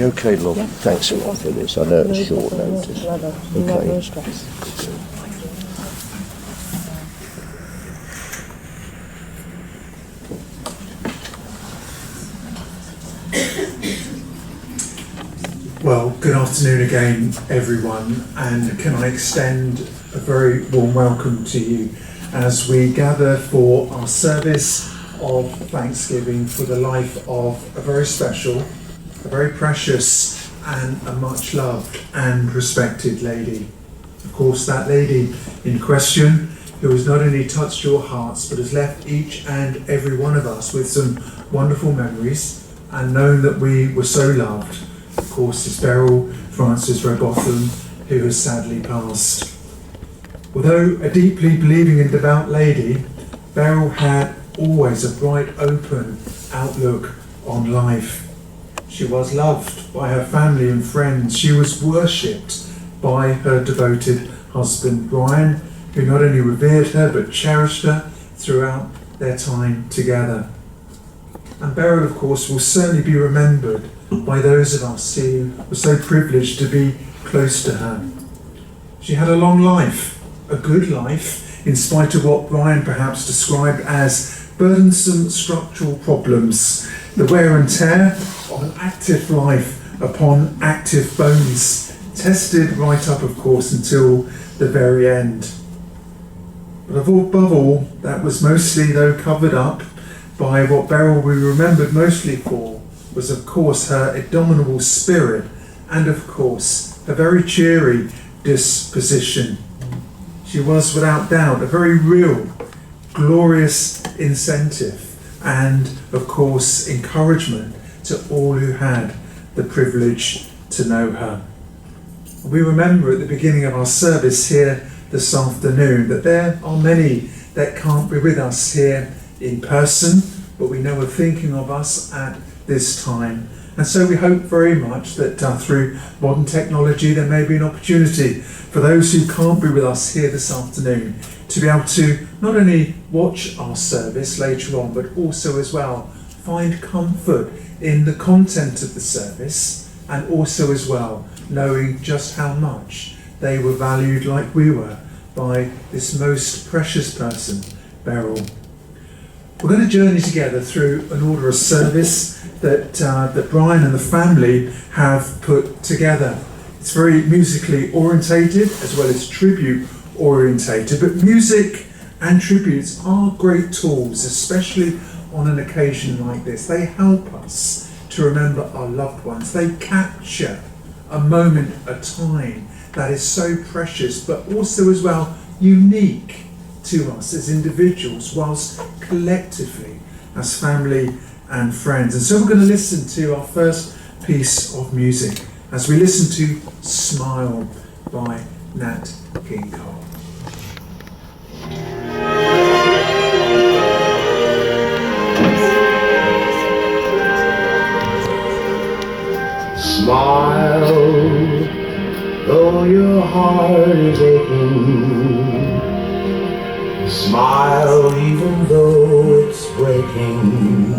Okay, love. Yeah. Thanks a lot for this. I know it's short notice. Okay. No stress. Well, good afternoon again, everyone, and can I extend a very warm welcome to you as we gather for our service of Thanksgiving for the life of a very special, a very precious and a much loved and respected lady. Of course, that lady in question who has not only touched your hearts but has left each and every one of us with some wonderful memories and known that we were so loved. Of course, is Beryl Frances Robotham, who has sadly passed. Although a deeply believing and devout lady, Beryl had always a bright, open outlook on life. She was loved by her family and friends. She was worshipped by her devoted husband, Brian, who not only revered her but cherished her throughout their time together. And Beryl, of course, will certainly be remembered by those of us who were so privileged to be close to her. She had a long life, a good life, in spite of what Brian perhaps described as burdensome structural problems, the wear and tear of an active life upon active bones, tested right up, of course, until the very end. But above all, that was mostly, though, covered up by what Beryl we remembered mostly for was, of course, her indomitable spirit and, of course, a very cheery disposition. She was, without doubt, a very real, glorious incentive and, of course, encouragement to all who had the privilege to know her. We remember at the beginning of our service here this afternoon that there are many that can't be with us here in person, but we know are thinking of us at this time. And so we hope very much that through modern technology there may be an opportunity for those who can't be with us here this afternoon to be able to not only watch our service later on, but also as well find comfort in the content of the service, and also as well knowing just how much they were valued, like we were, by this most precious person, Beryl. We're going to journey together through an order of service that Brian and the family have put together. It's very musically orientated as well as tribute orientated, but music and tributes are great tools, especially on an occasion like this. They help us to remember our loved ones. They capture a moment, a time that is so precious, but also as well unique to us as individuals, whilst collectively as family and friends. And so we're going to listen to our first piece of music as we listen to Smile by Nat King Cole. Smile, though your heart is aching. Smile, even though it's breaking.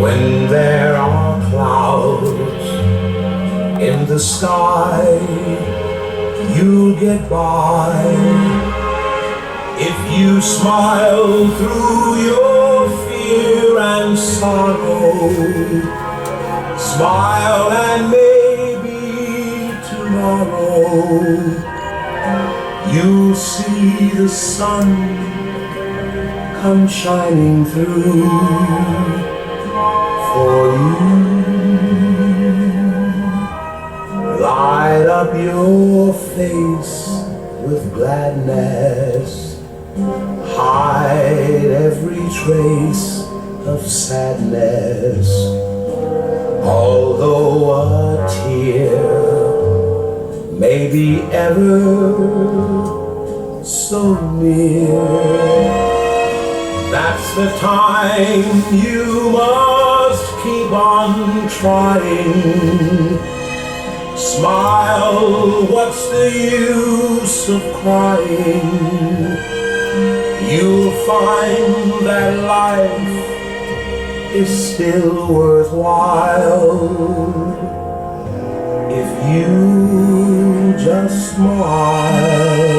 When there are clouds in the sky, you'll get by if you smile through your fear and sorrow. Smile and maybe tomorrow you'll see the sun come shining through for you. Light up your face with gladness, hide every trace of sadness. Although a tear may be ever so near, that's the time you must keep on trying. Smile, what's the use of crying? You'll find that life is still worthwhile if you just smile.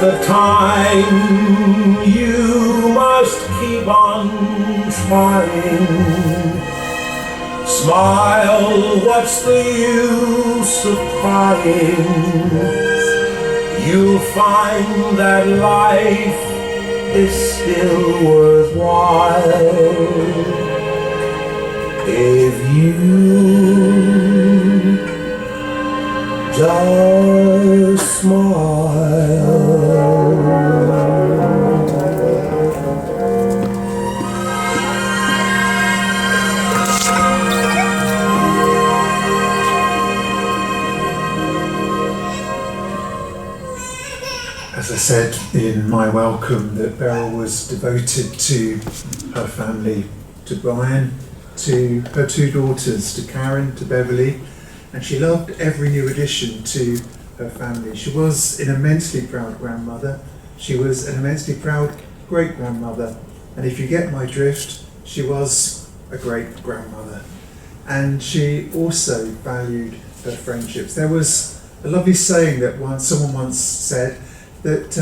The time you must keep on trying. Smile, what's the use of crying? You'll find that life is still worthwhile if you just smile. As I said in my welcome, that Beryl was devoted to her family, to Brian, to her two daughters, to Karen, to Beverly, and she loved every new addition to her family. She was an immensely proud grandmother. She was an immensely proud great-grandmother. And if you get my drift, she was a great-grandmother. And she also valued her friendships. There was a lovely saying that someone once said, that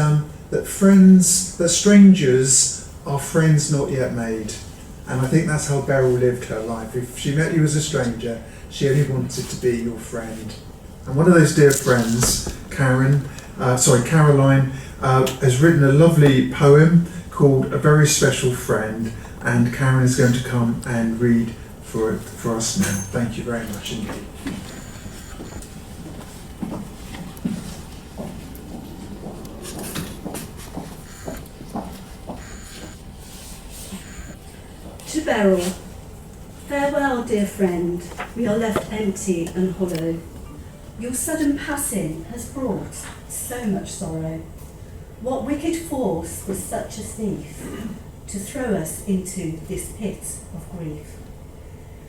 strangers are friends not yet made, and I think that's how Beryl lived her life. If she met you as a stranger, she only wanted to be your friend. And one of those dear friends, Caroline, has written a lovely poem called "A Very Special Friend," and Karen is going to come and read for us now. Thank you very much indeed. To Beryl, farewell, dear friend, we are left empty and hollow. Your sudden passing has brought so much sorrow. What wicked force was such a thief to throw us into this pit of grief?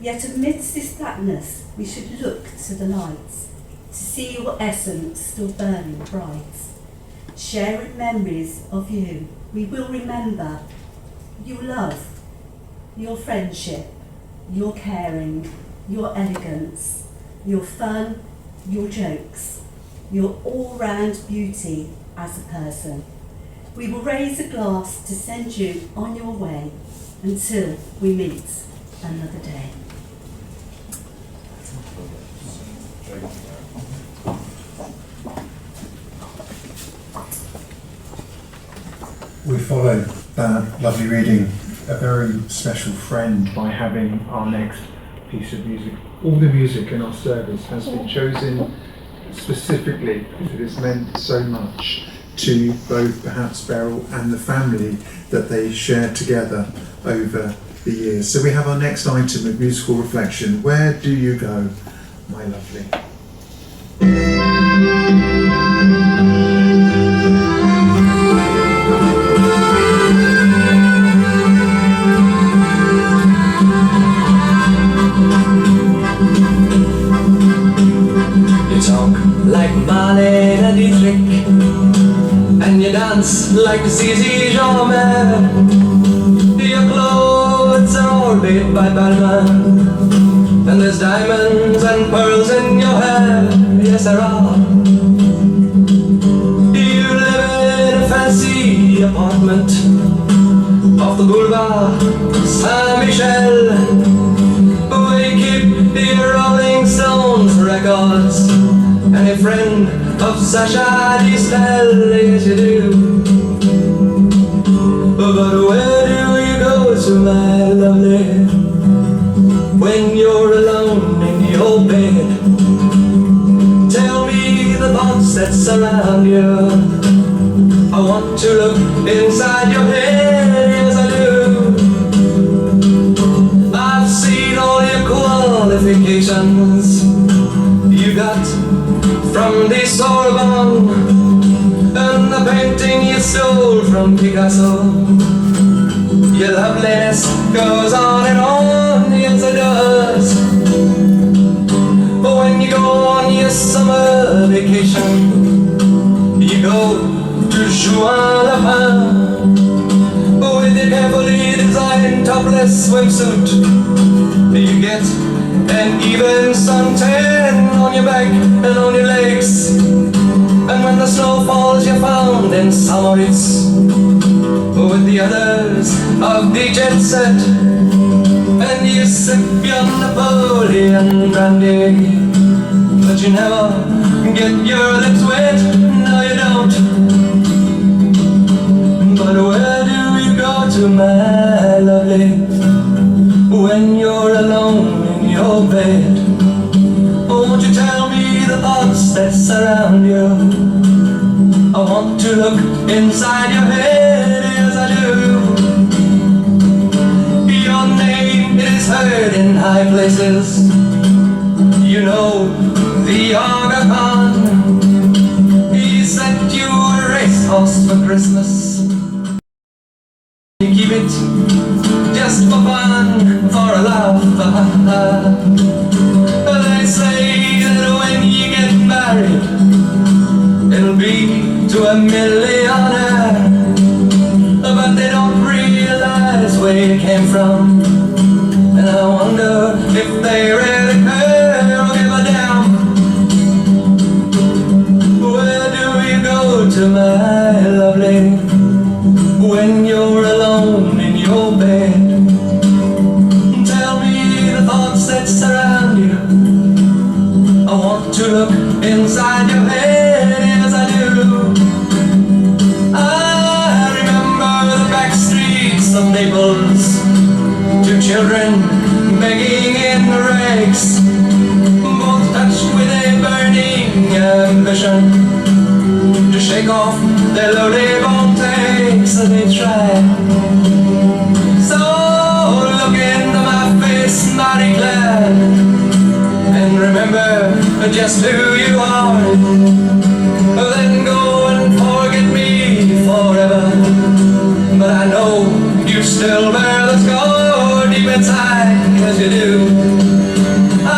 Yet amidst this blackness we should look to the lights, to see your essence still burning bright. Sharing memories of you, we will remember your love, your friendship, your caring, your elegance, your fun, your jokes, your all-round beauty as a person. We will raise a glass to send you on your way until we meet another day. We follow that lovely reading, A Very Special Friend, by having our next piece of music. All the music in our service has been chosen specifically because it has meant so much to both perhaps Beryl and the family that they shared together over the years. So we have our next item of musical reflection. Where do you go, my lovely? Like Marlene Dietrich, and you dance like Zizi Jean-Mer. Your clothes are all made by Balmain, and there's diamonds and pearls in your hair. Yes, there are. You live in a fancy apartment off the boulevard Saint-Michel, where you keep your Rolling Stones records and a friend of Sacha Distel. Yes, you do. But where do you go to, my lovely, when you're alone in your bed? Tell me the thoughts that surround you. I want to look inside your head. Yes, I do. I've seen all your qualifications you got from the Sorbonne, and the painting you stole from Picasso. Your loveliness goes on and on, yes it does. But when you go on your summer vacation, you go to Juan-la-Pin with your carefully designed topless swimsuit. You get an even suntan on your back and on your legs, and when the snow falls you're found in Samoritz with the others of the jet set. sip your Napoleon brandy, but you never get your lips wet, no you don't. But where do you go to, my lovely, when you're alone in your bed? Won't you tell me the thoughts that surround you? I want to look inside your head, yes I do. Your name is heard in high places, you know, the Aga Khan. He sent you a racehorse for Christmas. You keep it just for fun, for a laugh. They say that when you get married, it'll be to a millionaire, but they don't realize where you came from. And I wonder if they really care or give a damn. Where do you go to, my lovely, when you're alone in your bed? Tell me the thoughts that surround you. I want to look inside your head, yes I do. I remember the back streets of Naples, two children begging in rags, both touched with a burning ambition to shake off their lowly bone takes as they try. So look into my face, mighty glad, and remember just who you are. Then go and forget me forever, but I know you still bear the scar deep inside, yes you do. I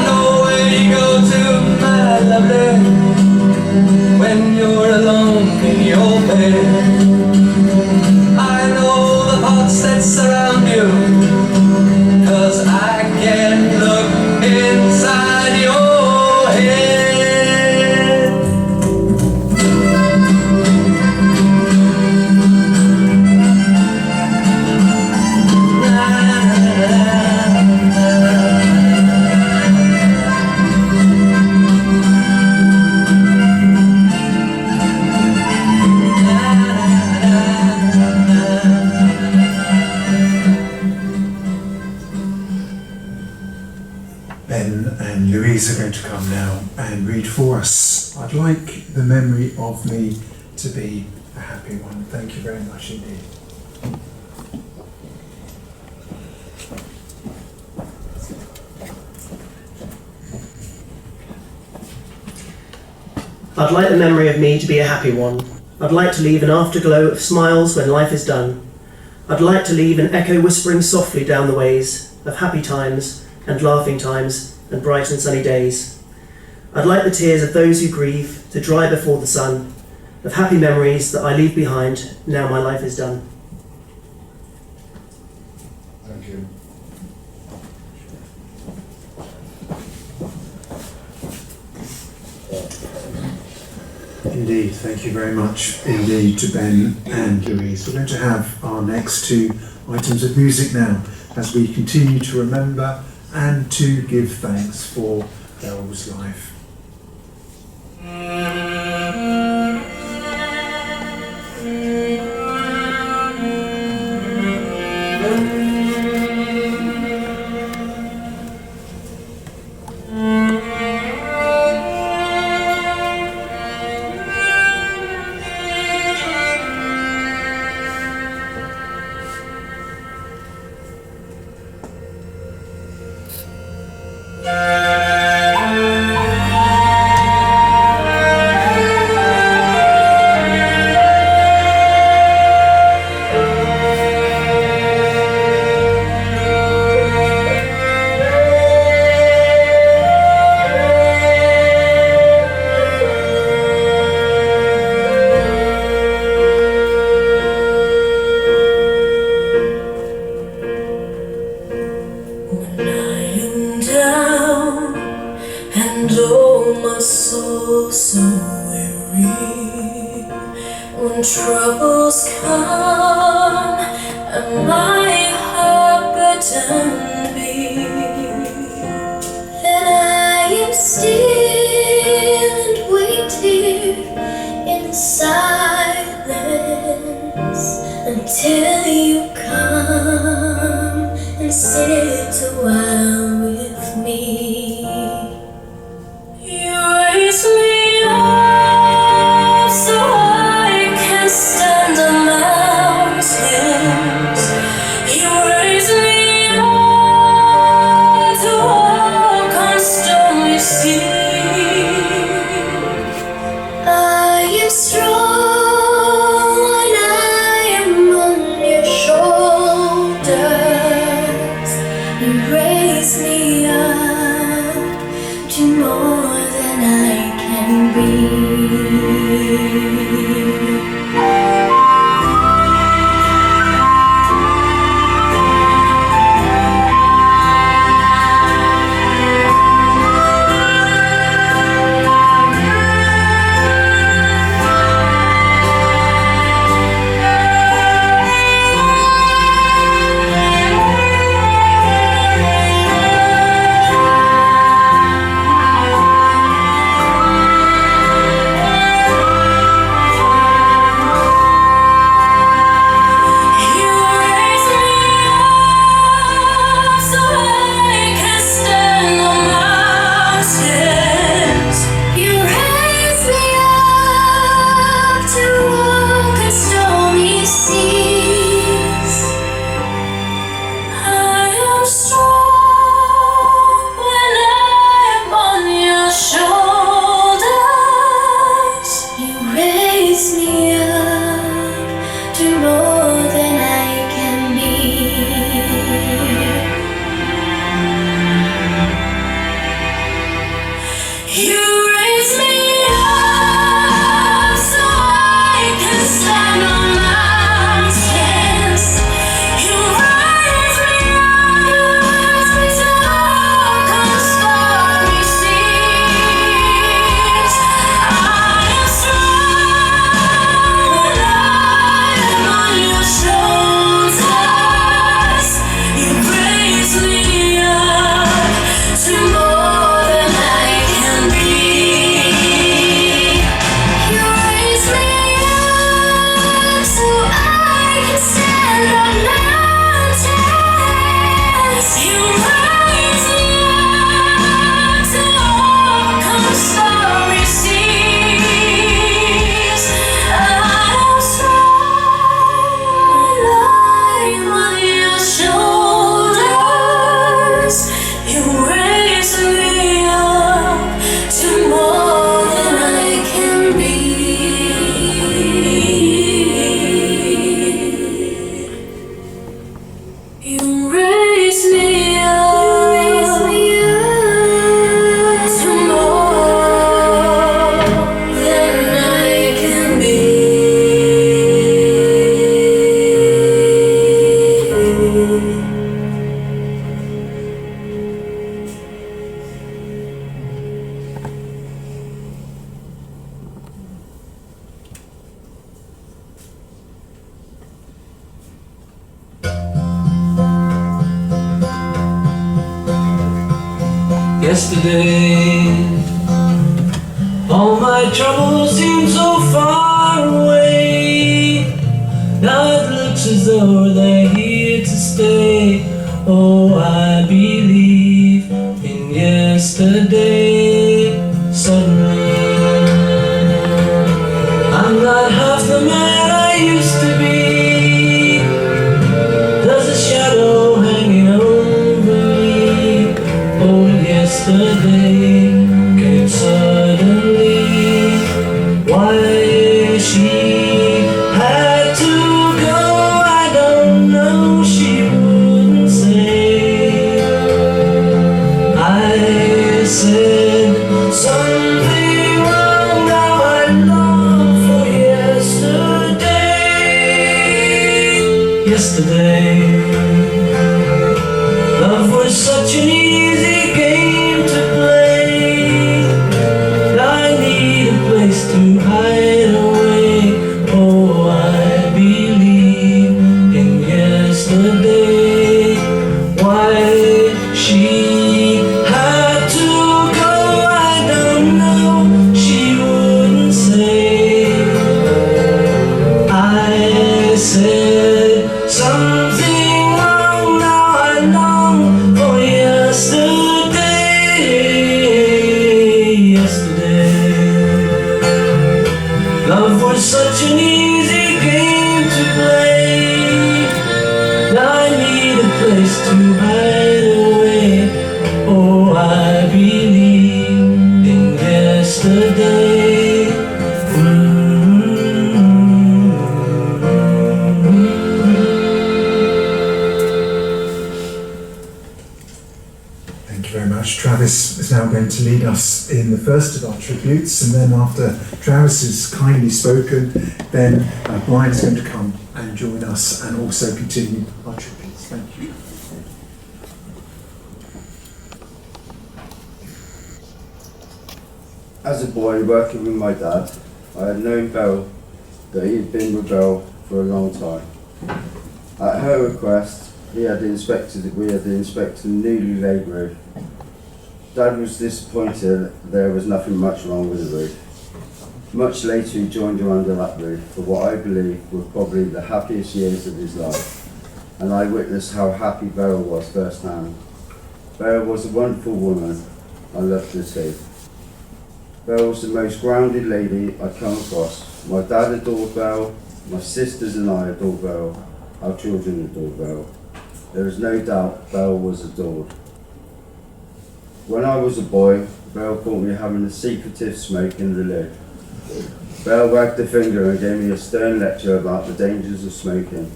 know where you go to, my lovely, when you're alone in your bed. I know the thoughts that surround you, 'cause I can look inside your head. Ben and Louise are going to come now and read for us. I'd like the memory of me to be a happy one. Thank you very much indeed. I'd like the memory of me to be a happy one. I'd like to leave an afterglow of smiles when life is done. I'd like to leave an echo whispering softly down the ways of happy times and laughing times and bright and sunny days. I'd like the tears of those who grieve to dry before the sun, of happy memories that I leave behind now my life is done. Thank you. Indeed, thank you very much indeed to Ben and Louise. We're going to have our next two items of music now as we continue to remember and to give thanks for Beryl's life. So weary when troubles come and my heart burdened be. little while with me. You raise me up so I can stand on mountains. You raise me up to walk on stormy seas. I am strong when I am on your shoulders. You raise me up to more than I can be. Yesterday, all my troubles seem so far away. Now it looks as though they're here to stay. Oh, I believe in yesterday. Suddenly, I'm not half the man I used to be. There's a shadow hanging over me. Oh, yesterday came suddenly. Why she had to go, I don't know. She wouldn't say. I said something wrong. Now I long for yesterday. Yesterday, love was such an easy game to play. I need a place to hide away. Oh, I believe in yesterday. Why she had to go, I don't know. She wouldn't say. I said something wrong. Now I long you very much. Travis is now going to lead us in the first of our tributes, and then after Travis has kindly spoken, then Brian's going to come and join us and also continue our tributes. Thank you. As a boy working with my dad, I had known Beryl that he had been with Beryl for a long time. At her request, we had inspected the newly laid roof. Dad was disappointed there was nothing much wrong with the roof. Much later he joined her under that roof for what I believe were probably the happiest years of his life, and I witnessed how happy Beryl was firsthand. Beryl was a wonderful woman. I loved her too. Beryl was the most grounded lady I'd come across. My dad adored Beryl, my sisters and I adored Beryl, our children adored Beryl. There is no doubt Beryl was adored. When I was a boy, Beryl caught me having a secretive smoke in the lid. Beryl wagged a finger and gave me a stern lecture about the dangers of smoking,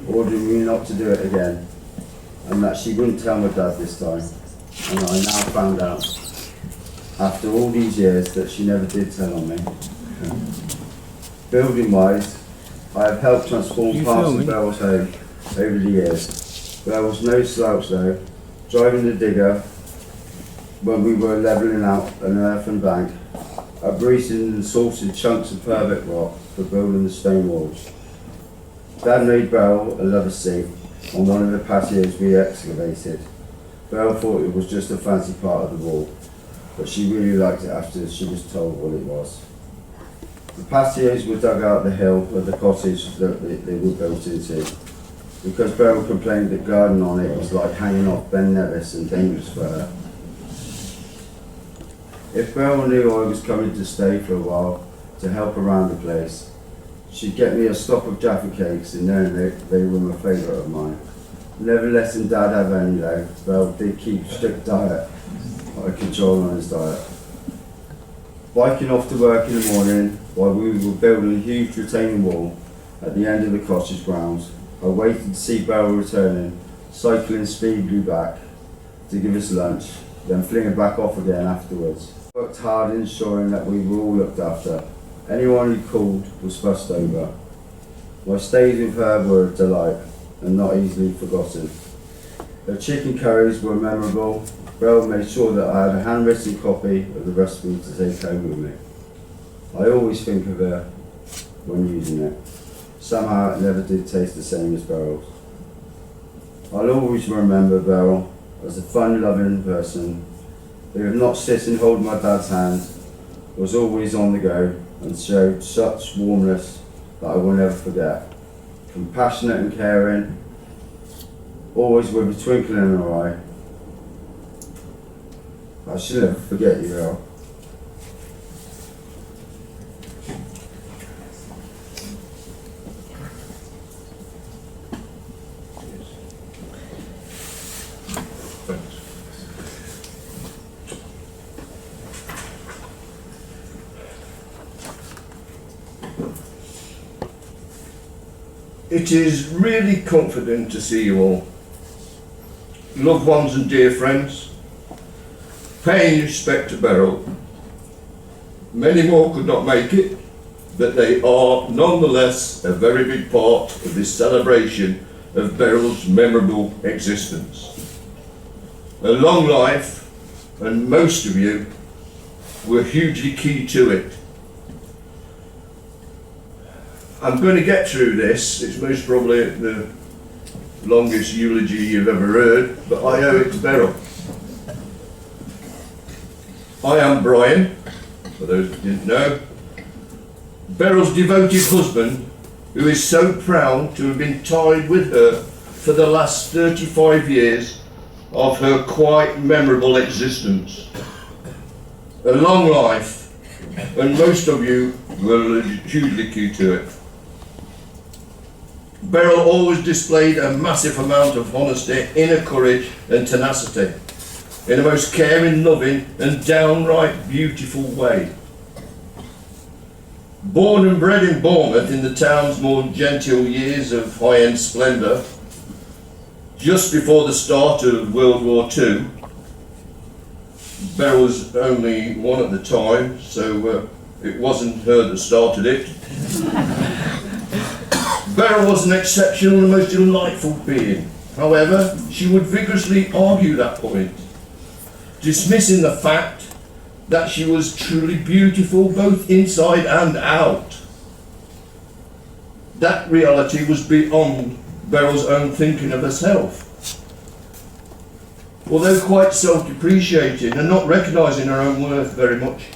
ordering me not to do it again, and that she wouldn't tell my dad this time. And I now found out, after all these years, that she never did tell on me. Building-wise, I have helped transform parts of Beryl's home over the years. Beryl was no slouch though, driving the digger when we were levelling out an earthen bank, greasing and saucing chunks of perfect rock for building the stone walls. Dad made Beryl a lover's seat on one of the patios we excavated. Beryl thought it was just a fancy part of the wall, but she really liked it after she was told what it was. The patios were dug out the hill of the cottage that they were built into, because Beryl complained that garden on it was like hanging off Ben Nevis and dangerous for her. If Beryl knew I was coming to stay for a while to help around the place, she'd get me a stock of Jaffa cakes, and knowing they were my favourite of mine. Never letting Dad have any though, Beryl did keep strict diet, control on his diet. Biking off to work in the morning while we were building a huge retaining wall at the end of the cottage grounds, I waited to see Beryl returning, cycling speedily back to give us lunch, then flinging back off again afterwards. Worked hard ensuring that we were all looked after. Anyone who called was fussed over. My stays with her were a delight and not easily forgotten. Her chicken curries were memorable. Beryl made sure that I had a handwritten copy of the recipe to take home with me. I always think of her when using it. Somehow it never did taste the same as Beryl's. I'll always remember Beryl as a fun-loving person who, if not sitting holding my dad's hand, was always on the go and showed such warmness that I will never forget. Compassionate and caring, always with a twinkle in her eye. I shall never forget you, Beryl. It is really comforting to see you all. Loved ones and dear friends, paying respect to Beryl. Many more could not make it, but they are nonetheless a very big part of this celebration of Beryl's memorable existence. A long life, and most of you were hugely key to it. I'm going to get through this. It's most probably the longest eulogy you've ever heard, but I owe it to Beryl. I am Brian, for those who didn't know, Beryl's devoted husband, who is so proud to have been tied with her for the last 35 years of her quite memorable existence. A long life, and most of you were hugely key to it. Beryl always displayed a massive amount of honesty, inner courage and tenacity in a most caring, loving and downright beautiful way. Born and bred in Bournemouth in the town's more genteel years of high-end splendour, just before the start of World War II, Beryl was only one at the time, so it wasn't her that started it. Beryl was an exceptional and most delightful being. However, she would vigorously argue that point, dismissing the fact that she was truly beautiful both inside and out. That reality was beyond Beryl's own thinking of herself. Although quite self-depreciating and not recognising her own worth very much,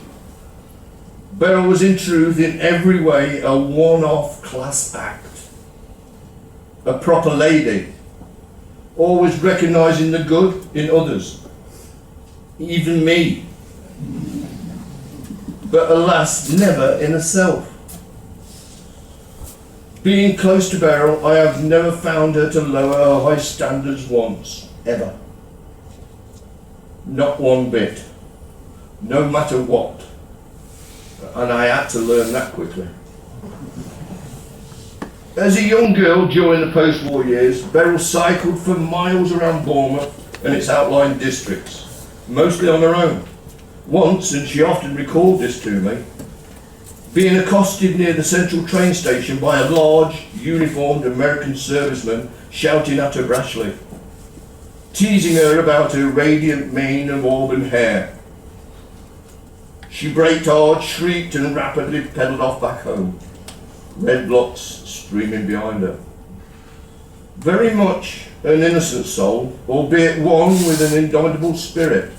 Beryl was in truth in every way a one-off class act. A proper lady, always recognising the good in others, even me. But alas, never in herself. Being close to Beryl, I have never found her to lower her high standards once, ever. Not one bit, no matter what. And I had to learn that quickly. As a young girl during the post-war years, Beryl cycled for miles around Bournemouth and its outlying districts, mostly on her own. Once, and she often recalled this to me, being accosted near the central train station by a large, uniformed American serviceman shouting at her brashly, teasing her about her radiant mane of auburn hair. She braked hard, shrieked and rapidly pedalled off back home, red blots streaming behind her. Very much an innocent soul, albeit one with an indomitable spirit.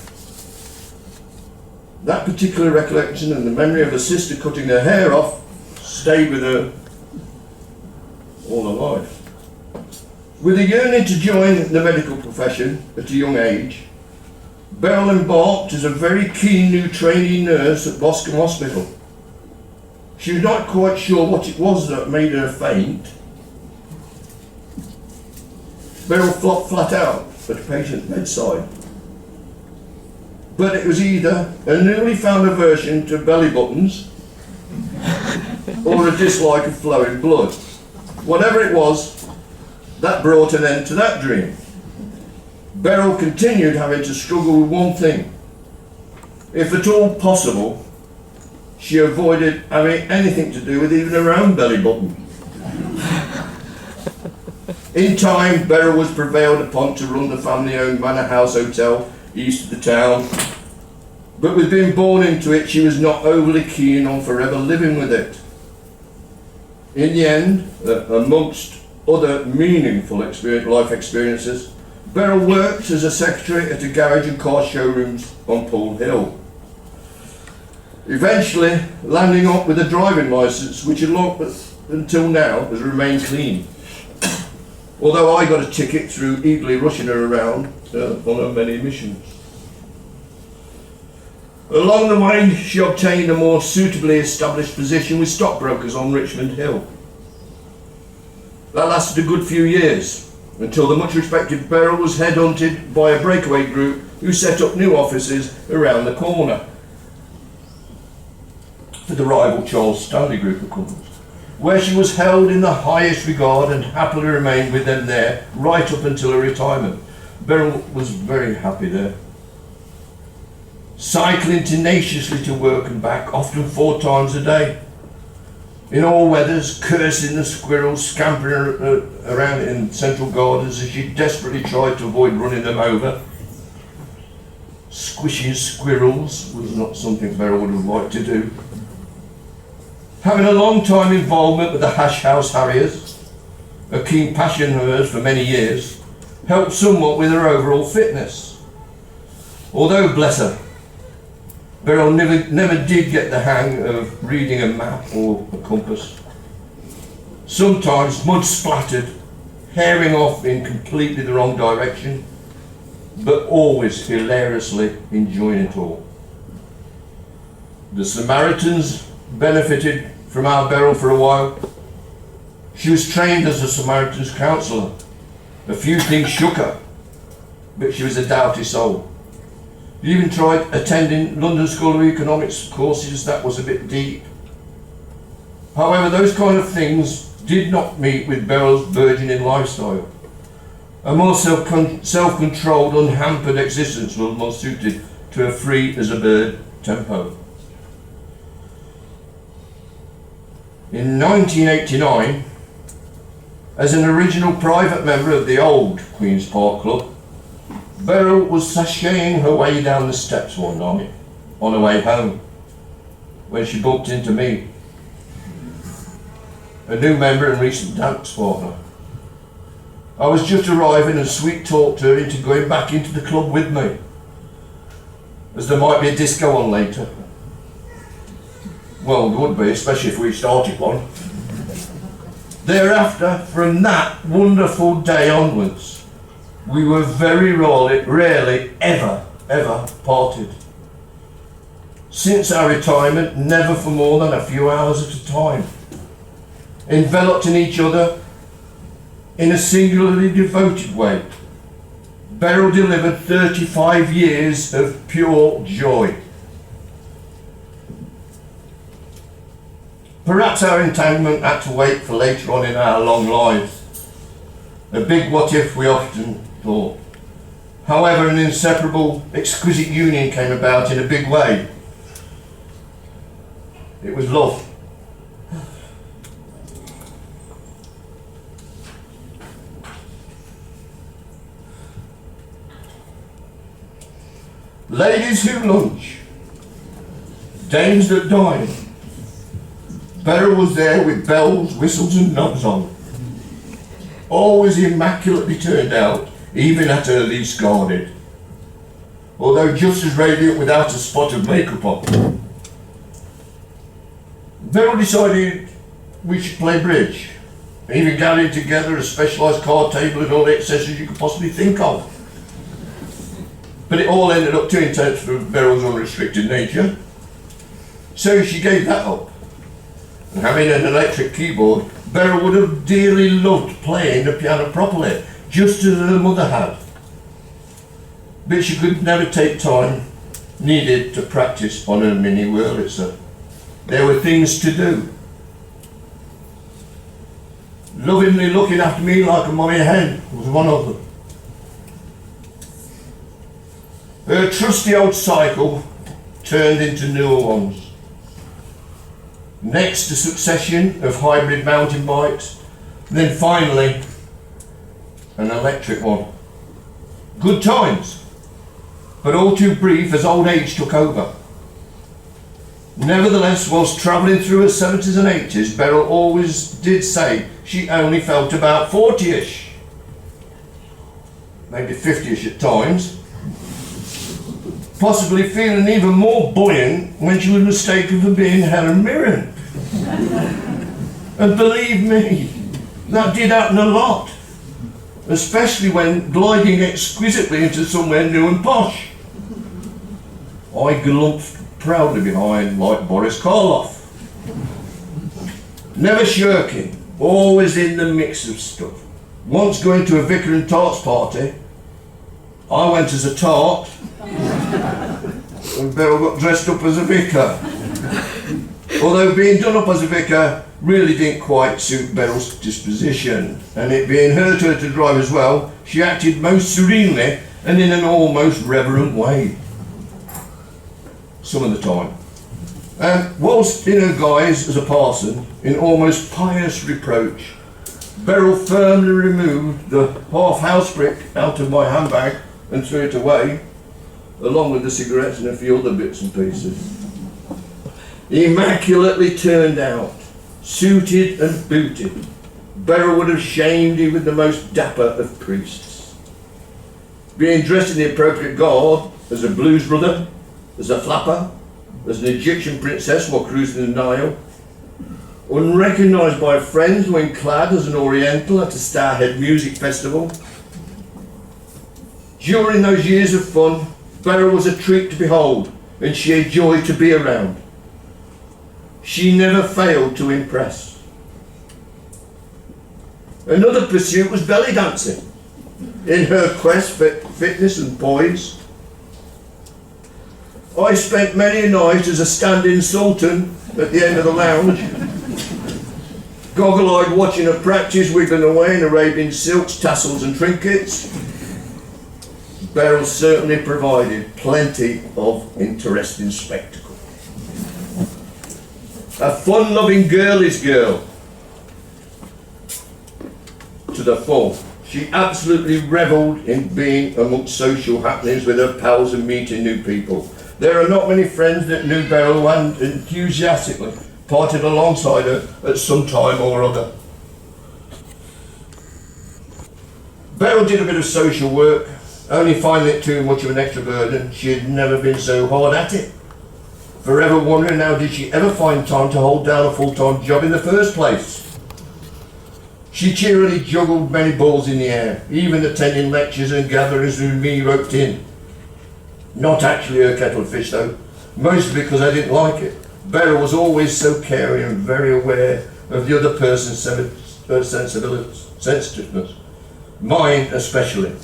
That particular recollection and the memory of her sister cutting her hair off stayed with her all her life. With a yearning to join the medical profession at a young age, Beryl embarked as a very keen new trainee nurse at Boscombe Hospital. She was not quite sure what it was that made her faint. Beryl flopped flat out at a patient's bedside. But it was either a newly found aversion to belly buttons or a dislike of flowing blood. Whatever it was, that brought an end to that dream. Beryl continued having to struggle with one thing. If at all possible, she avoided having anything to do with even her own belly button. In time, Beryl was prevailed upon to run the family-owned Manor House Hotel east of the town, but with being born into it, she was not overly keen on forever living with it. In the end, amongst other meaningful life experiences, Beryl worked as a secretary at a garage and car showrooms on Poole Hill, eventually landing up with a driving licence which until now has remained clean. Although I got a ticket through eagerly rushing her around on her many missions. Along the way, she obtained a more suitably established position with stockbrokers on Richmond Hill. That lasted a good few years, until the much respected Beryl was headhunted by a breakaway group who set up new offices around the corner for the rival Charles Stanley Group of companies, where she was held in the highest regard and happily remained with them there right up until her retirement. Beryl was very happy there. Cycling tenaciously to work and back, often 4 times a day. In all weathers, cursing the squirrels scampering around in central gardens as she desperately tried to avoid running them over. Squishing squirrels was not something Beryl would have liked to do. Having a long time involvement with the Hash House Harriers, a keen passion of hers for many years, helped somewhat with her overall fitness. Although, bless her, Beryl never did get the hang of reading a map or a compass. Sometimes mud splattered, herring off in completely the wrong direction, but always hilariously enjoying it all. The Samaritans benefited from our Beryl for a while. She was trained as a Samaritan's counsellor. A few things shook her, but she was a doughty soul. She even tried attending London School of Economics courses that was a bit deep. However, those kind of things did not meet with Beryl's burgeoning lifestyle. A more self-controlled, unhampered existence was more suited to a free as a bird tempo. In 1989, as an original private member of the old Queen's Park Club, Beryl was sashaying her way down the steps one night on her way home when she bumped into me, a new member and recent dance partner. I was just arriving and sweet talked her into going back into the club with me, as there might be a disco on later. Well, there would be, especially if we started one. Thereafter, from that wonderful day onwards, we were very rarely ever parted. Since our retirement, never for more than a few hours at a time, enveloped in each other in a singularly devoted way. Beryl delivered 35 years of pure joy. Perhaps our entanglement had to wait for later on in our long lives. A big what if, we often thought. However, an inseparable, exquisite union came about in a big way. It was love. Ladies who lunch, dames that dine. Beryl was there with bells, whistles and knobs on. Always immaculately turned out, even at her least guarded. Although just as radiant without a spot of makeup on. Beryl decided we should play bridge, even gathering together a specialised card table and all the accessories you could possibly think of. But it all ended up too intense for Beryl's unrestricted nature, so she gave that up. And having an electric keyboard, Beryl would have dearly loved playing the piano properly, just as her mother had. But she could never take time needed to practice on her mini Wurlitzer. There were things to do. Lovingly looking after me like a mommy hen was one of them. Her trusty old cycle turned into newer ones. Next, a succession of hybrid mountain bikes, then finally an electric one. Good times, but all too brief as old age took over. Nevertheless, whilst travelling through her 70s and 80s, Beryl always did say she only felt about 40-ish, maybe 50-ish at times, possibly feeling even more buoyant when she was mistaken for being Helen Mirren. And believe me, that did happen a lot, especially when gliding exquisitely into somewhere new and posh. I glumped proudly behind like Boris Karloff. Never shirking, always in the mix of stuff. Once going to a vicar and tarts party, I went as a tart and Beryl got dressed up as a vicar. Although being done up as a vicar really didn't quite suit Beryl's disposition, and it being her turn to drive as well, she acted most serenely and in an almost reverent way. Some of the time. And whilst in her guise as a parson, in almost pious reproach, Beryl firmly removed the half house brick out of my handbag and threw it away, along with the cigarettes and a few other bits and pieces. Immaculately turned out, suited and booted, Beryl would have shamed you with the most dapper of priests. Being dressed in the appropriate garb, as a blues brother, as a flapper, as an Egyptian princess while cruising the Nile, unrecognised by friends when clad as an Oriental at a Starhead music festival. During those years of fun, Beryl was a treat to behold, and she had joy to be around. She never failed to impress. Another pursuit was belly dancing, in her quest for fitness and poise. I spent many a night as a stand-in sultan at the end of the lounge, goggle-eyed watching her practice, wiggling away in Arabian silks, tassels and trinkets. Beryl certainly provided plenty of interesting spectacle. A fun-loving girlish girl to the full. She absolutely revelled in being amongst social happenings with her pals and meeting new people. There are not many friends that knew Beryl and enthusiastically parted alongside her at some time or other. Beryl did a bit of social work, only finding it too much of an extra burden. She had never been so hard at it. Forever wondering how did she ever find time to hold down a full-time job in the first place. She cheerily juggled many balls in the air, even attending lectures and gatherings with me roped in. Not actually her kettle of fish though, mostly because I didn't like it. Beryl was always so caring and very aware of the other person's sensitiveness, mine especially.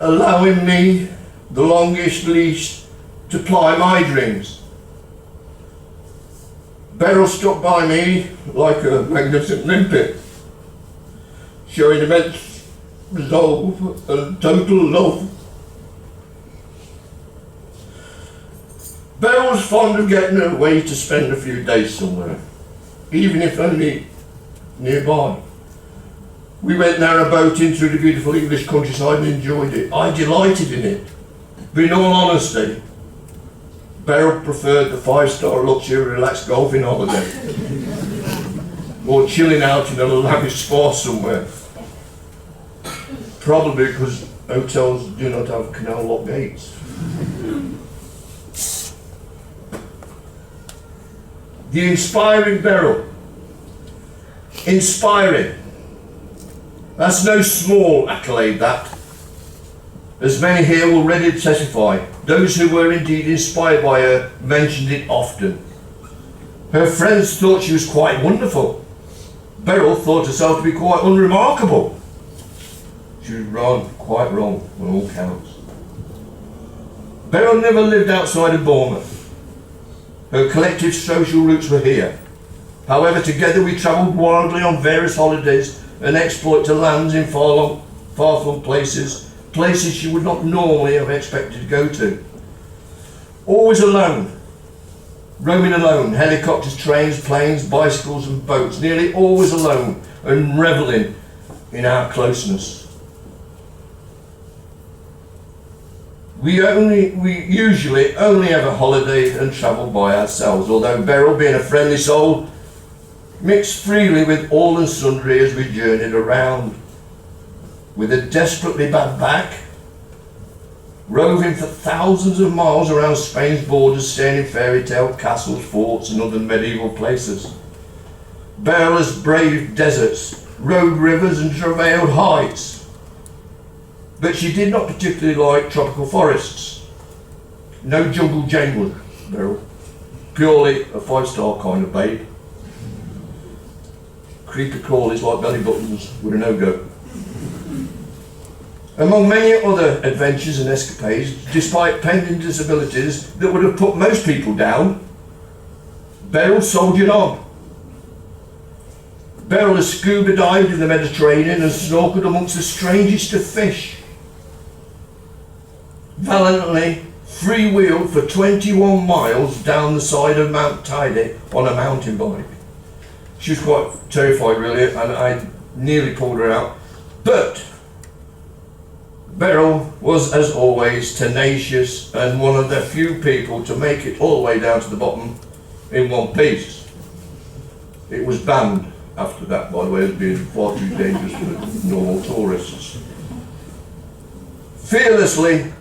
Allowing me the longest leash to ply my dreams. Beryl stuck by me like a magnificent limpet, showing immense resolve and total love. Beryl was fond of getting away to spend a few days somewhere, even if only nearby. We went down a boat in through the beautiful English countryside and enjoyed it. I delighted in it. But in all honesty, Beryl preferred the 5-star luxury relaxed golfing holiday or chilling out in a lavish spa somewhere. Probably because hotels do not have canal lock gates. The inspiring Beryl. Inspiring. That's no small accolade, that. As many here will readily testify, those who were indeed inspired by her mentioned it often. Her friends thought she was quite wonderful. Beryl thought herself to be quite unremarkable. She was wrong, quite wrong on all counts. Beryl never lived outside of Bournemouth. Her collective social roots were here. However, together we travelled wildly on various holidays and exploit to lands in far-flung places she would not normally have expected to go to. Always alone, roaming alone, helicopters, trains, planes, bicycles and boats, nearly always alone and revelling in our closeness. We usually only ever holidayed and travelled by ourselves, although Beryl, being a friendly soul, mixed freely with all and sundry as we journeyed around. With a desperately bad back, roving for thousands of miles around Spain's borders, staying in fairy tale castles, forts and other medieval places. Beryl has braved deserts, rode rivers and travailed heights. But she did not particularly like tropical forests. No jungle jangler, Beryl. Purely a 5-star kind of babe. Creepy crawlies like belly buttons were a no-go. Among many other adventures and escapades, despite pending disabilities that would have put most people down, Beryl soldiered on. Beryl has scuba dived in the Mediterranean and snorkeled amongst the strangest of fish. Valiantly freewheeled for 21 miles down the side of Mount Tidey on a mountain bike. She was quite terrified really, and I nearly pulled her out. But Beryl was, as always, tenacious and one of the few people to make it all the way down to the bottom in one piece. It was banned after that, by the way, as being far too dangerous for normal tourists. Fearlessly,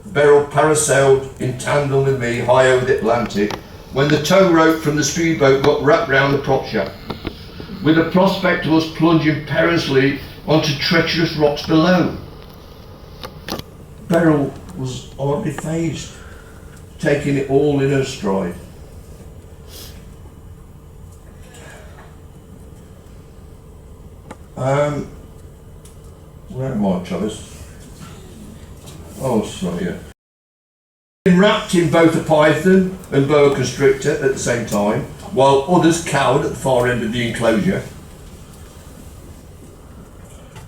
Beryl parasailed in tandem with me high over the Atlantic when the tow rope from the speedboat got wrapped round the prop shaft, with the prospect of us plunging perilously onto treacherous rocks below. Beryl was hardly fazed, taking it all in her stride. Where am I, Travis? Oh, sorry, yeah. Wrapped in both a python and boa constrictor at the same time, while others cowered at the far end of the enclosure.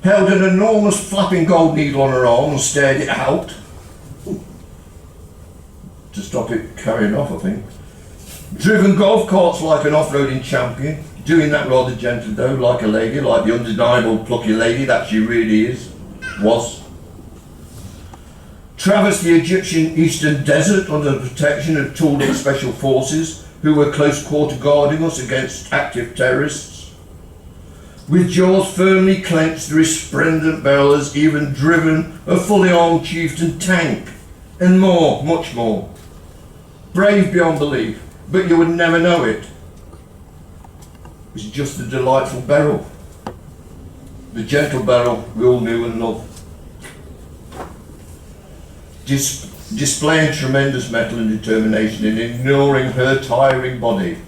held an enormous flapping gold needle on her arm and stared it out to stop it carrying off, I think. Driven golf carts like an off-roading champion, doing that rather gently though, like a lady, like the undeniable plucky lady that she really was. Traversed the Egyptian eastern desert under the protection of tooled-up special forces who were close quarter guarding us against active terrorists. With jaws firmly clenched, the resplendent Beryl has even driven a fully armed chieftain tank, and more, much more. Brave beyond belief, but you would never know it. It was just the delightful Beryl, the gentle Beryl we all knew and loved. Displaying tremendous mettle and determination in ignoring her tiring body.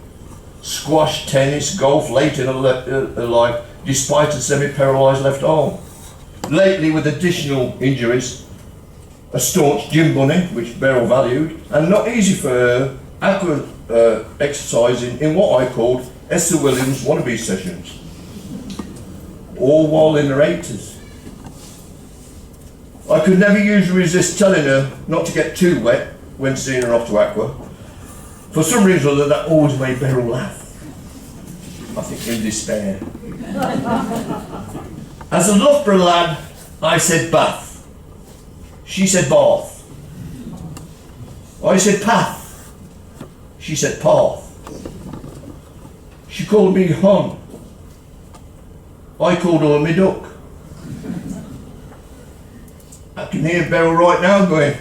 Squash, tennis, golf late in her life, despite a semi-paralysed left arm. Lately, with additional injuries, a staunch gym bunny, which Beryl valued, and not easy for her, aqua exercising in what I called Esther Williams wannabe sessions, all while in her 80s. I could never usually resist telling her not to get too wet when seeing her off to aqua. For some reason or other, that always made Beryl laugh. I think in despair. As a Loughborough lad, I said bath. She said bath. I said path. She said path. She called me hon. I called her me duck. I can hear Beryl right now going,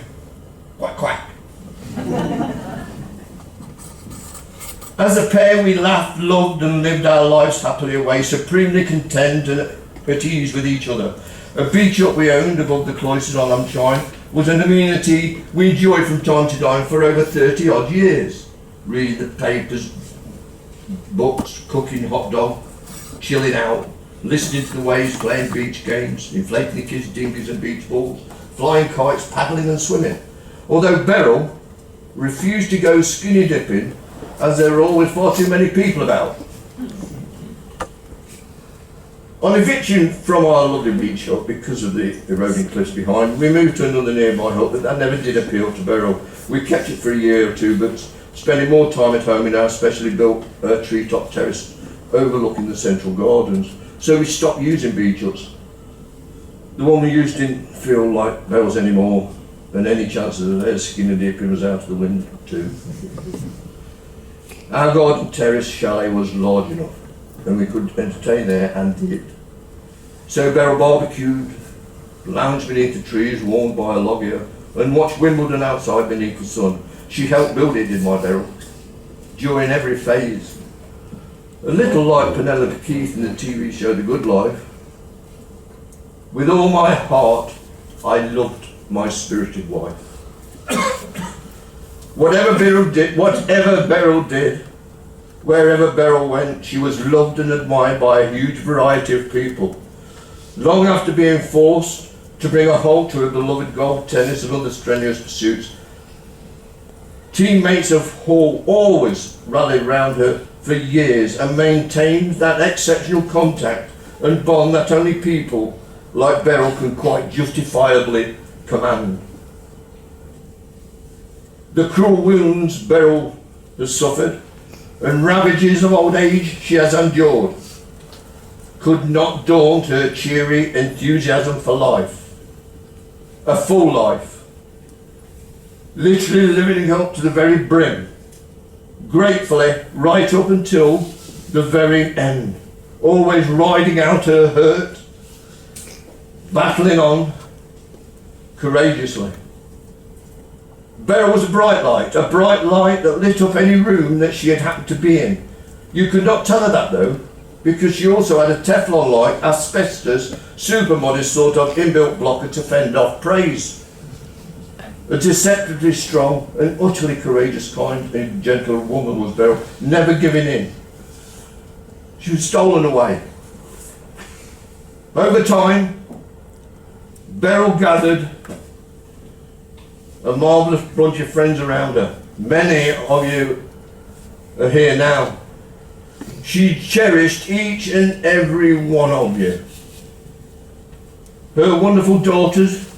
quack quack. As a pair we laughed, loved and lived our lives happily away, supremely content and at ease with each other. A beach hut we owned above the cloisters on Amchine was an amenity we enjoyed from time to time for over 30 odd years. Read the papers, books, cooking hot dog, chilling out, listening to the waves, playing beach games, inflating the kids' dinghies and beach balls, flying kites, paddling and swimming. Although Beryl refused to go skinny dipping as there were always far too many people about. On eviction from our lovely beach hut because of the eroding cliffs behind, we moved to another nearby hut, but that never did appeal to Beryl. We kept it for a year or two, but spending more time at home in our specially built treetop terrace overlooking the central gardens. So we stopped using beach huts. The one we used didn't feel like Beryl's anymore, and any chances of their skinny dipping was out of the window too. Our garden terrace chalet was large enough, and we could entertain there and did. So Beryl barbecued, lounged beneath the trees warmed by a log here, and watched Wimbledon outside beneath the sun. She helped build it, did my Beryl, during every phase. A little like Penelope Keith in the TV show The Good Life. With all my heart, I loved my spirited wife. Whatever Beryl did, wherever Beryl went, she was loved and admired by a huge variety of people. Long after being forced to bring a halt to her beloved golf, tennis and other strenuous pursuits, teammates of Hall always rallied round her for years and maintained that exceptional contact and bond that only people like Beryl can quite justifiably command. The cruel wounds Beryl has suffered and ravages of old age she has endured could not daunt her cheery enthusiasm for life. A full life, literally living up to the very brim, gratefully right up until the very end, always riding out her hurt, battling on courageously. Beryl was a bright light that lit up any room that she had happened to be in. You could not tell her that though, because she also had a Teflon-like, asbestos, super modest sort of inbuilt blocker to fend off praise. A deceptively strong and utterly courageous, kind and gentle woman was Beryl, never giving in. She was stolen away. Over time, Beryl gathered a marvellous bunch of friends around her. Many of you are here now. She cherished each and every one of you. her wonderful daughters,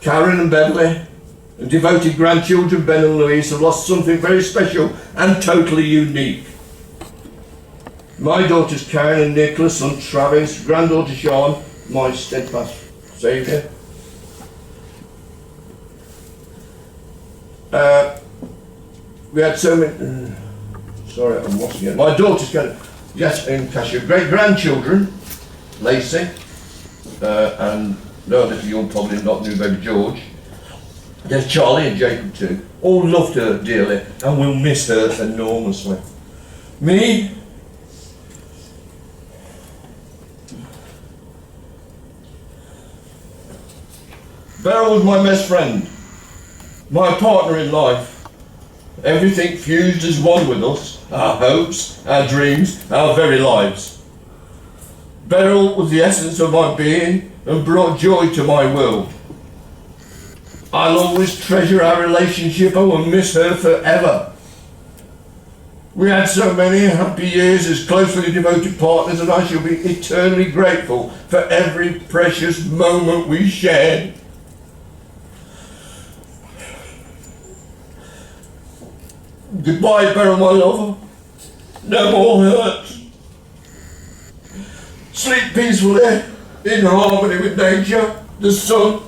Karen and Beverly, and devoted grandchildren, Ben and Louise, have lost something very special and totally unique. My daughters, Karen and Nicholas, son Travis, granddaughter Sean, my steadfast saviour. We had so many. Sorry, I'm lost again. My daughter's Jess and Cassia, great grandchildren, Lacey, and no, that you'll probably not knew baby George. There's Charlie and Jacob too. All loved her dearly and will miss her enormously. Me? Beryl was my best friend, my partner in life. Everything fused as one with us, our hopes, our dreams, our very lives. Beryl was the essence of my being and brought joy to my world. I'll always treasure our relationship and will miss her forever. We had so many happy years as closely devoted partners, and I shall be eternally grateful for every precious moment we shared. Goodbye, Beryl, my lover. No more hurt. Sleep peacefully in harmony with nature, the sun,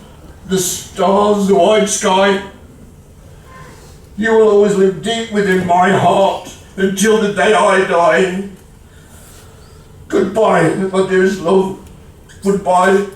the stars, the wide sky. You will always live deep within my heart until the day I die. Goodbye, my dearest love. Goodbye.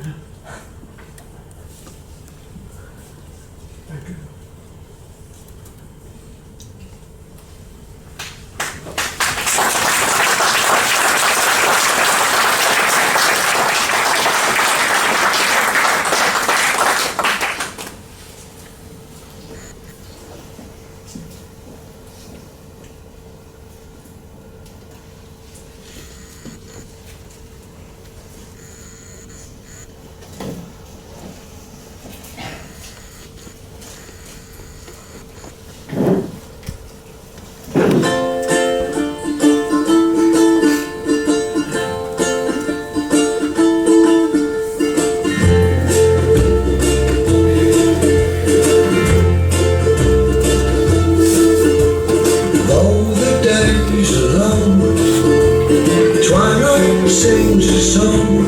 Sings a song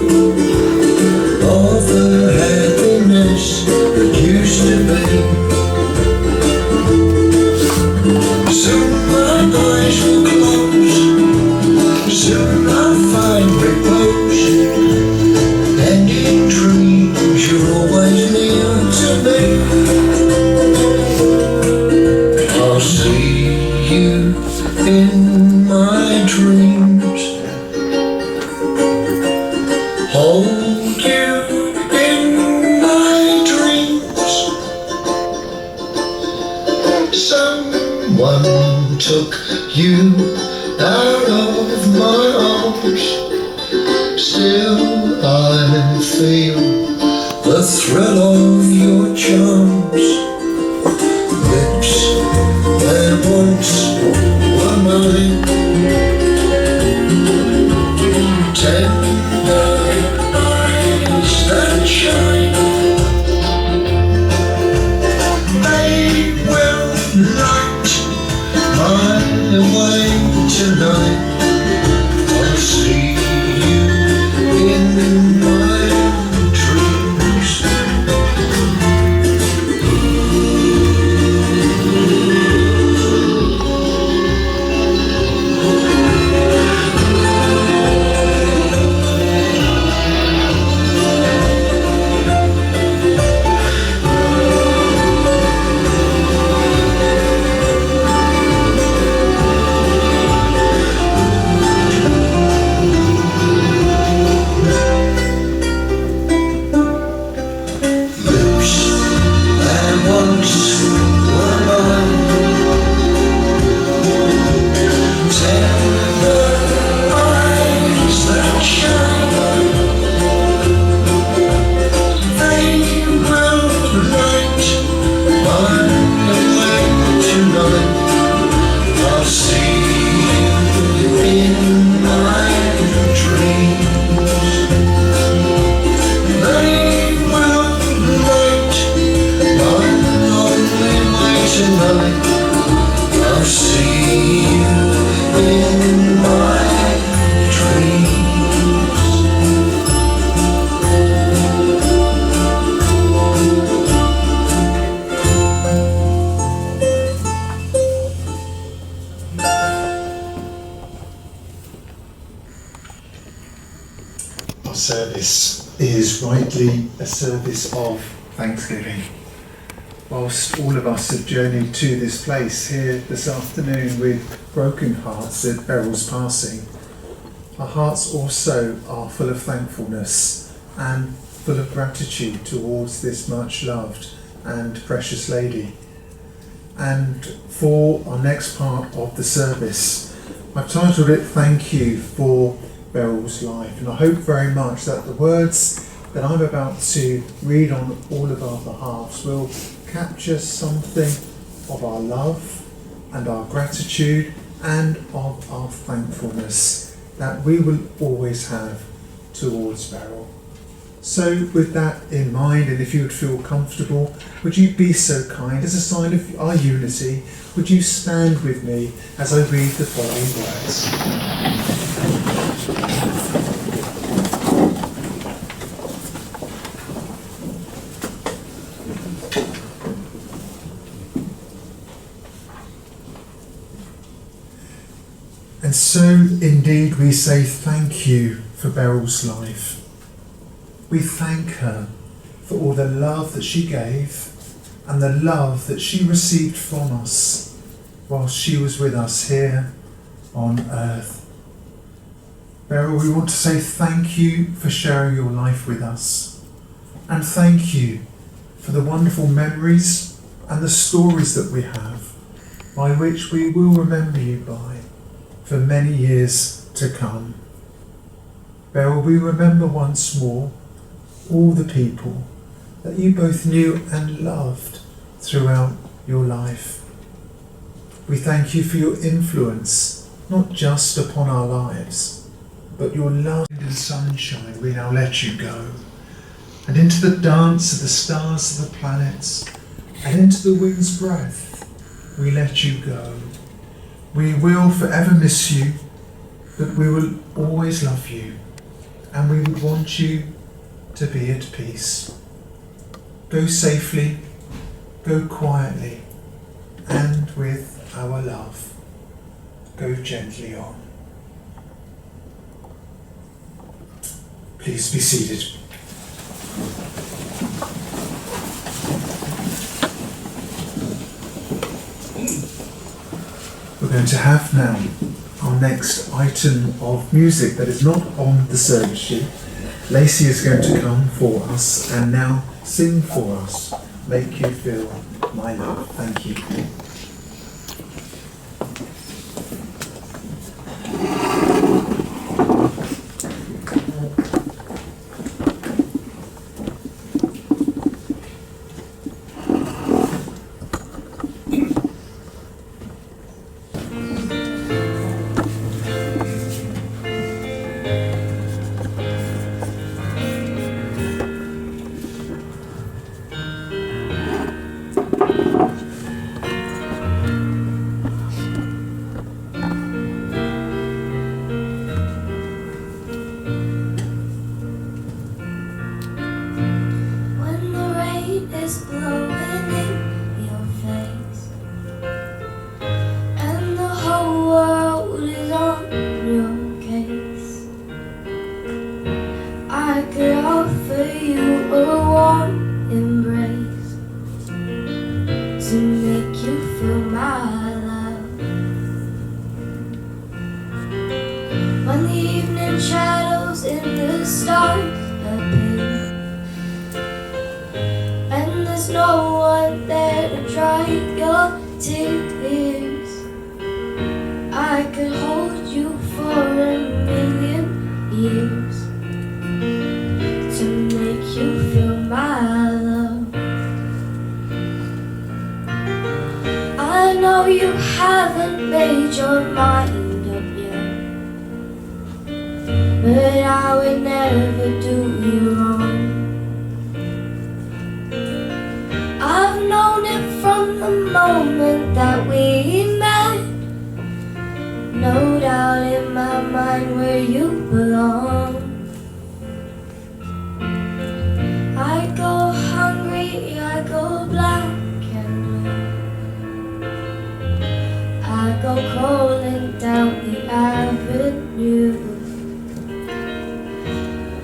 of the happiness that used to be. Soon my eyes will close, soon I'll find repose, and in dreams you're always near to me. I'll see you in my dreams, hold you in my dreams. Someone took you out of my arms, still I feel the thrill of your charms. Lips that once were mine, tender eyes that shine, they will light my way tonight. I'll see you in my dreams. service is rightly a service of thanksgiving. Whilst all of us have journeyed to this place here this afternoon with broken hearts at Beryl's passing, our hearts also are full of thankfulness and full of gratitude towards this much loved and precious lady. And for our next part of the service, I've titled it Thank You for Beryl's Life. And I hope very much that the words that I'm about to read on all of our behalves will capture something of our love and our gratitude and of our thankfulness that we will always have towards Beryl. So with that in mind, and if you would feel comfortable, would you be so kind, as a sign of our unity, would you stand with me as I read the following words? And so indeed we say thank you for Beryl's life. We thank her for all the love that she gave and the love that she received from us while she was with us here on earth. Beryl, we want to say thank you for sharing your life with us, and thank you for the wonderful memories and the stories that we have by which we will remember you by for many years to come. Beryl, we remember once more all the people that you both knew and loved throughout your life. We thank you for your influence, not just upon our lives, but your love and sunshine. We now let you go, and into the dance of the stars of the planets, and into the wind's breath, we let you go. We will forever miss you, but we will always love you, and we would want you to be at peace. Go safely, go quietly, and with our love, go gently on. Please be seated. We're going to have now our next item of music that is not on the service sheet. Lacey is going to come for us and now sing for us, Make You Feel My Love. Thank you.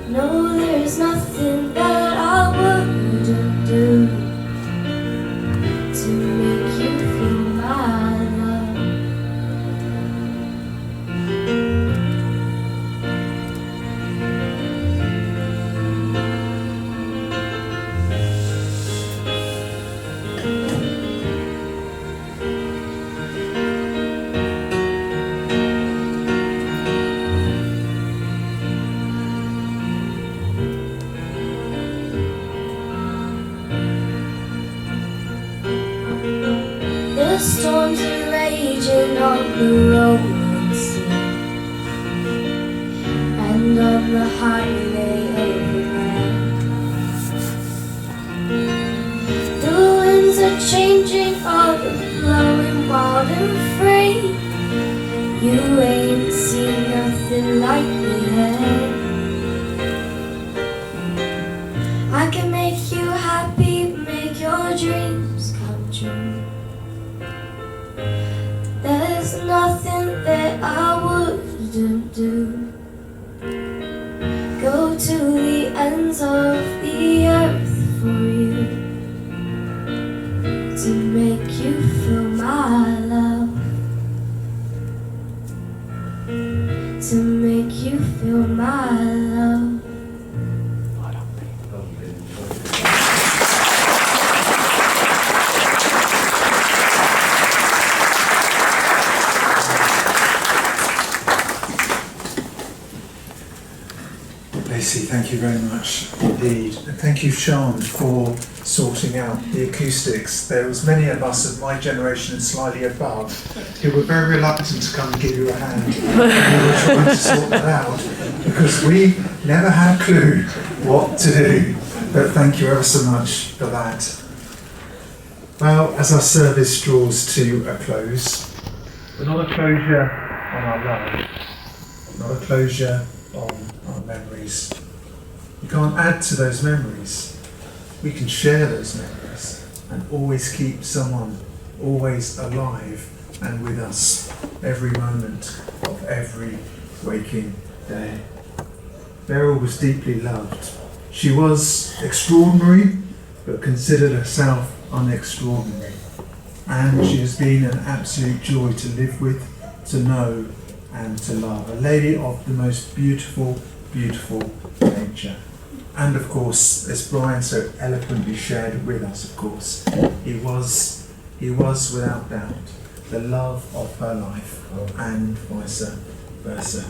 No, there storms are raging on the rolling sea, and on the highway overhead. The winds are changing, all blowing wild and free. You ain't seen nothing like we had. I can make you happy, make your dreams come true. There's nothing that I wouldn't do. Go to the ends of the earth for you, to make you feel my love, to make you feel my love. Lacey, thank you very much indeed. And thank you, Sean, for sorting out the acoustics. There was many of us of my generation and slightly above who were very reluctant to come and give you a hand. And we were trying to sort that out because we never had a clue what to do. But thank you ever so much for that. Well, as our service draws to a close, but not a closure on our love, not a closure on our memories. We can't add to those memories. We can share those memories and always keep someone always alive and with us every moment of every waking day. Beryl was deeply loved. She was extraordinary, but considered herself unextraordinary. And she has been an absolute joy to live with, to know, and to love. A lady of the most beautiful, beautiful nature. And of course, as Brian so eloquently shared with us, of course, he was without doubt the love of her life, and vice versa.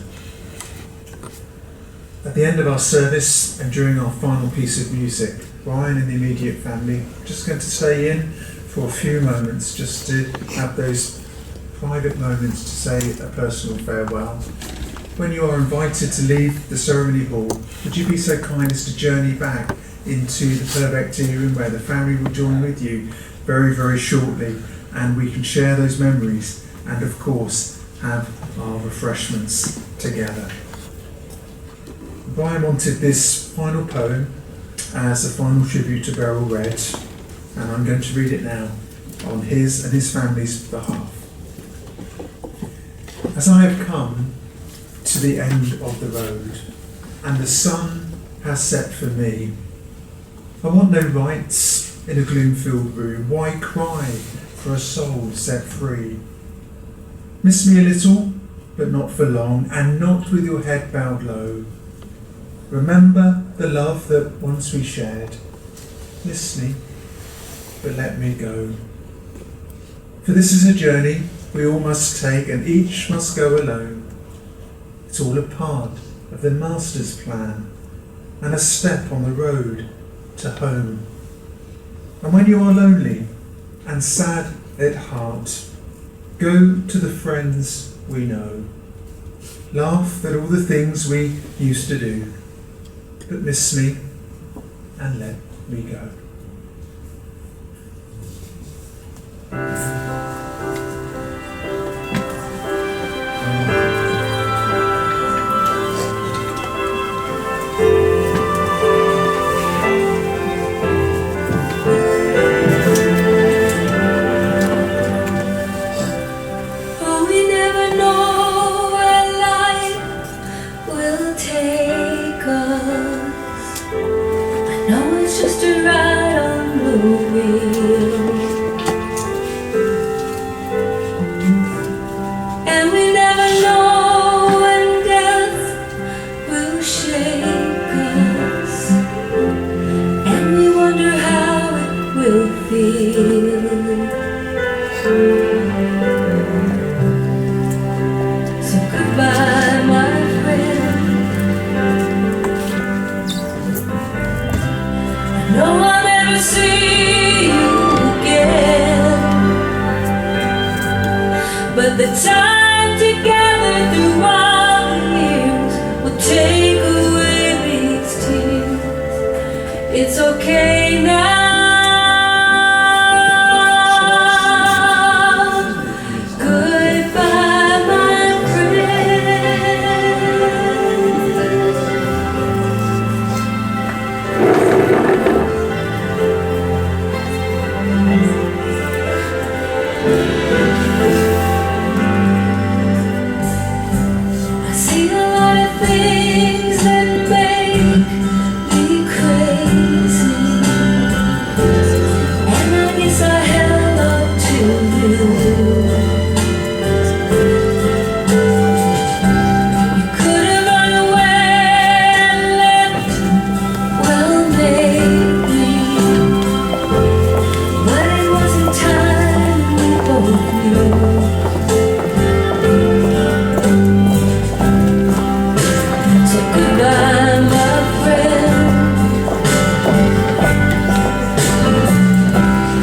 At the end of our service and during our final piece of music, Brian and the immediate family are just going to stay in for a few moments just to have those private moments to say a personal farewell. When you are invited to leave the ceremony hall, would you be so kind as to journey back into the Purbeck Tea Room where the family will join with you very, very shortly, and we can share those memories and of course have our refreshments together. Brian wanted this final poem as a final tribute to Beryl read, and I'm going to read it now on his and his family's behalf. As I have come to the end of the road, and the sun has set for me, I want no rights in a gloom-filled room. Why cry for a soul set free? Miss me a little, but not for long, and not with your head bowed low. Remember the love that once we shared. Miss me, but let me go. For this is a journey we all must take, and each must go alone. It's all a part of the Master's plan, and a step on the road to home. And when you are lonely and sad at heart, go to the friends we know. Laugh at all the things we used to do, but miss me and let me go. No, I'll never see you again. the time together through all the years will take away these tears. It's okay now. Goodbye, my friend. I see a lot of things that make me crazy, and I guess I held up to you. You could have run away and left, well maybe, but it wasn't time, we both knew. So goodbye, my friend.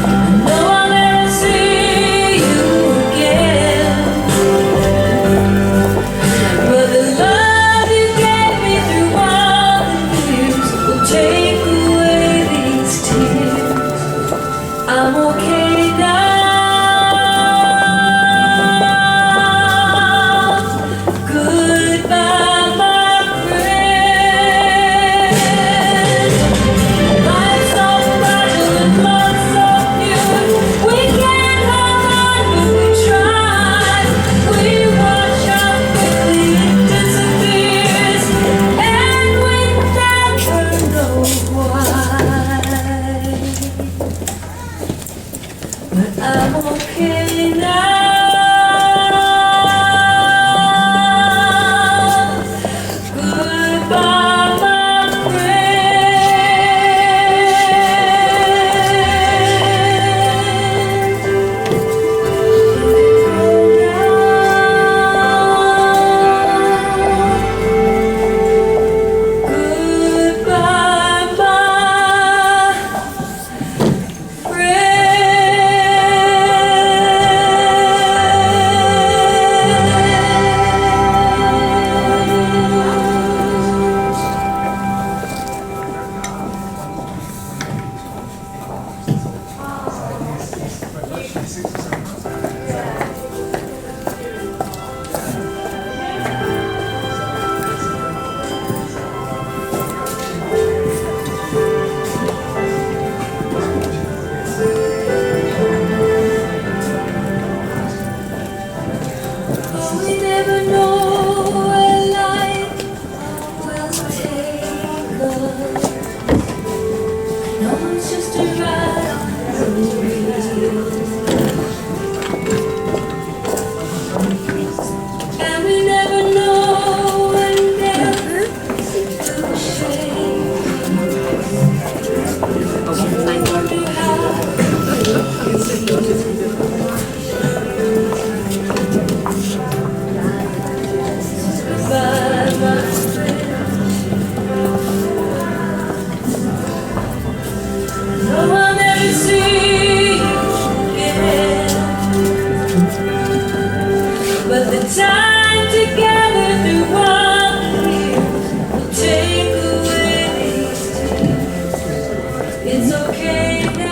I know I'll never see you again, but the love you gave me through all the years will take away these tears. I'm okay now. Goodbye, my friend. Life's so fragile and love's so new. We can't hold on, but we try. We watch how quickly it disappears, and we never know why. But I'm okay now. Goodbye, my friend. Goodbye, my We never know where life will take us. No one's just a ride on the wheel, and we never know when death will shake. I wonder how goodbye, my friend. No, I'll never see you again, but the time together through all the years will take away these tears. It's okay now.